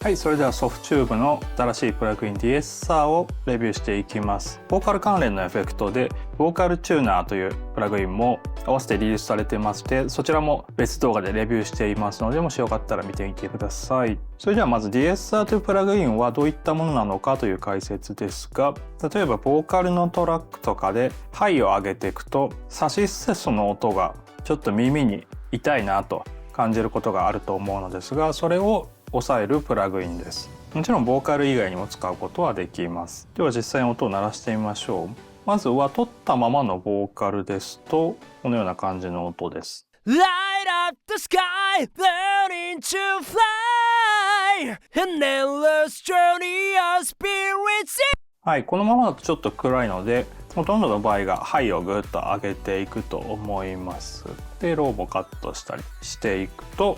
はい、それではソフチューブの新しいプラグイン DSR をレビューしていきます。ボーカル関連のエフェクトでボーカルチューナーというプラグインも合わせてリリースされてまして、そちらも別動画でレビューしていますので、もしよかったら見てみてください。それではまず DSR というプラグインはどういったものなのかという解説ですが、例えばボーカルのトラックとかでハイを上げていくと、サシスセソの音がちょっと耳に痛いなと感じることがあると思うのですが、それを抑えるプラグインです。もちろんボーカル以外にも使うことはできます。では実際に音を鳴らしてみましょう。まずは取ったままのボーカルですとこのような感じの音です。 Light up the sky, learning to fly, an endless journey of spirits. はい、このままだとちょっと暗いので、ほとんどの場合がハイをぐっと上げていくと思います。でローもカットしたりしていくと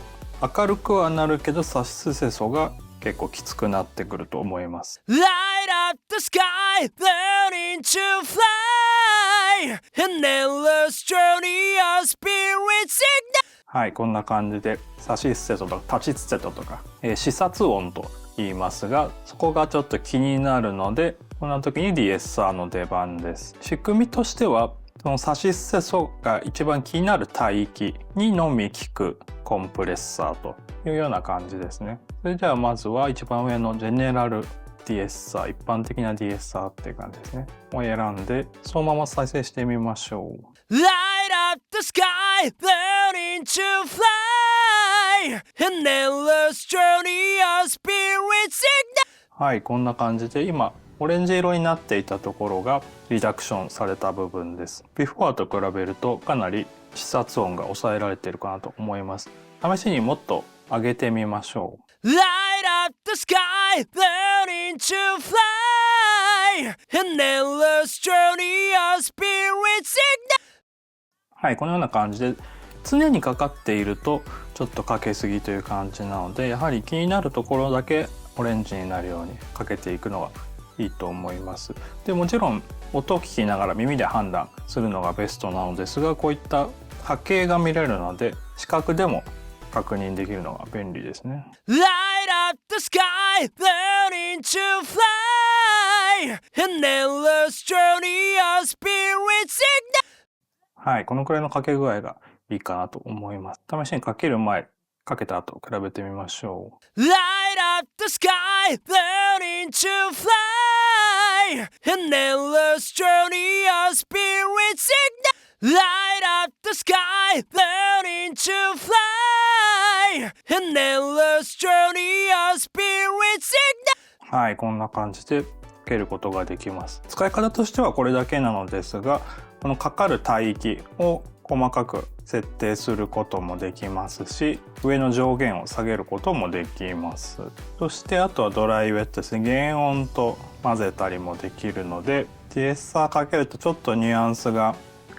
明るくはなるけどサシスセソが結構きつくなってくると思います。 Light up the sky, learning to fly, an endless journey of spirits. はい、こんな感じでサシスセソとかタチツセトとか、視察音と言いますが、そこがちょっと気になるので、こんな時に DSR の出番です。仕組みとしてはそのサシスセソが一番気になる帯域にのみ効くコンプレッサーというような感じですね。それではまずは一番上のジェネラル DSR、 一般的な DSR っていう感じですねを選んで、そのまま再生してみましょう。 Light up the sky, learning to fly, an endless journey of spirits. はい、こんな感じで今オレンジ色になっていたところがリダクションされた部分です。ビフォーと比べるとかなり視察音が抑えられているかなと思います。試しにもっと上げてみましょう。 Light up the sky, learning to fly, an endless journey of spirits. はい、このような感じで常にかかっているとちょっとかけすぎという感じなので、やはり気になるところだけオレンジになるようにかけていくのがいいと思います。でもちろん音を聞きながら耳で判断するのがベストなのですが、こういった波形が見れるので視覚でも確認できるのが便利ですね。 Light up the sky, learning to fly, an endless journey of spirits. はい、このくらいのかけ具合がいいかなと思います。試しにかける前、かけた後比べてみましょう。 Light up the sky, learning to fly, an endless journey of spirits. Light up the sky, learning to fly, an endless journey of spirits. はい、こんな感じでかけることができます。使い方としてはこれだけなのですが、このかかる帯域を細かく設定することもできますし、上の上限を下げることもできます。そしてあとはドライウェットですね。原音と混ぜたりもできるので、 DSR かけるとちょっとニュアンスが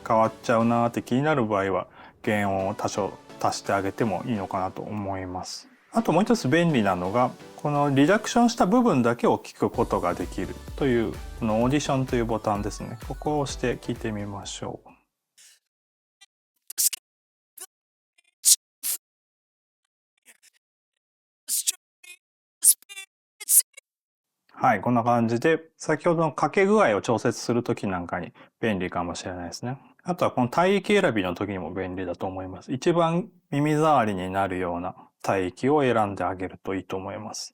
変わっちゃうなーって気になる場合は原音を多少足してあげてもいいのかなと思います。あともう一つ便利なのが、このリダクションした部分だけを聞くことができるというこのオーディションというボタンですね。ここを押して聞いてみましょう。はい、こんな感じで先ほどのかけ具合を調節するときなんかに便利かもしれないですね。あとはこの帯域選びの時にも便利だと思います。一番耳障りになるような帯域を選んであげるといいと思います。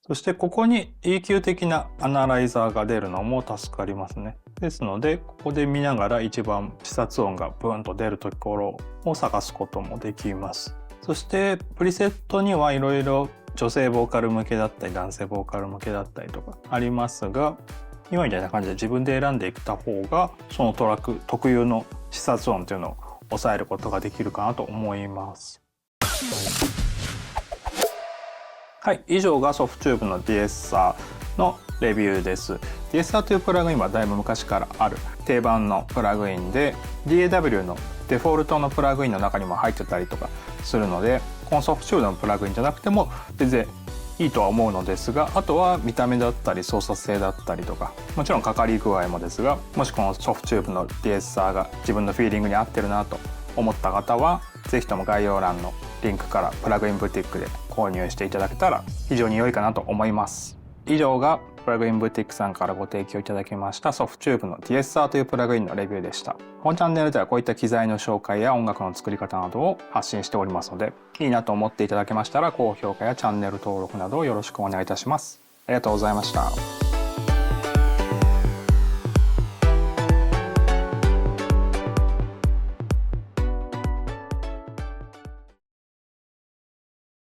そしてここに EQ 的なアナライザーが出るのも助かりますね。ですのでここで見ながら一番視察音がブーンと出るところを探すこともできます。そしてプリセットにはいろいろ女性ボーカル向けだったり男性ボーカル向けだったりとかありますが、今みたいな感じで自分で選んでいった方がそのトラック特有の視察音というのを抑えることができるかなと思います。はい、以上がソフチューブの DSR のレビューです。 DSR というプラグインはだいぶ昔からある定番のプラグインで DAW のデフォルトのプラグインの中にも入ってたりとかするので、このソフチューブのプラグインじゃなくても全然いいとは思うのですが、あとは見た目だったり操作性だったりとか、もちろんかかり具合もですが、もしこのソフチューブのディエッサーが自分のフィーリングに合ってるなと思った方は、ぜひとも概要欄のリンクからプラグインブティックで購入していただけたら非常に良いかなと思います。以上がプラグインブティックさんからご提供いただきましたソフチューブのディエッサーというプラグインのレビューでした。このチャンネルではこういった機材の紹介や音楽の作り方などを発信しておりますので、いいなと思っていただけましたら高評価やチャンネル登録などをよろしくお願いいたします。ありがとうございました。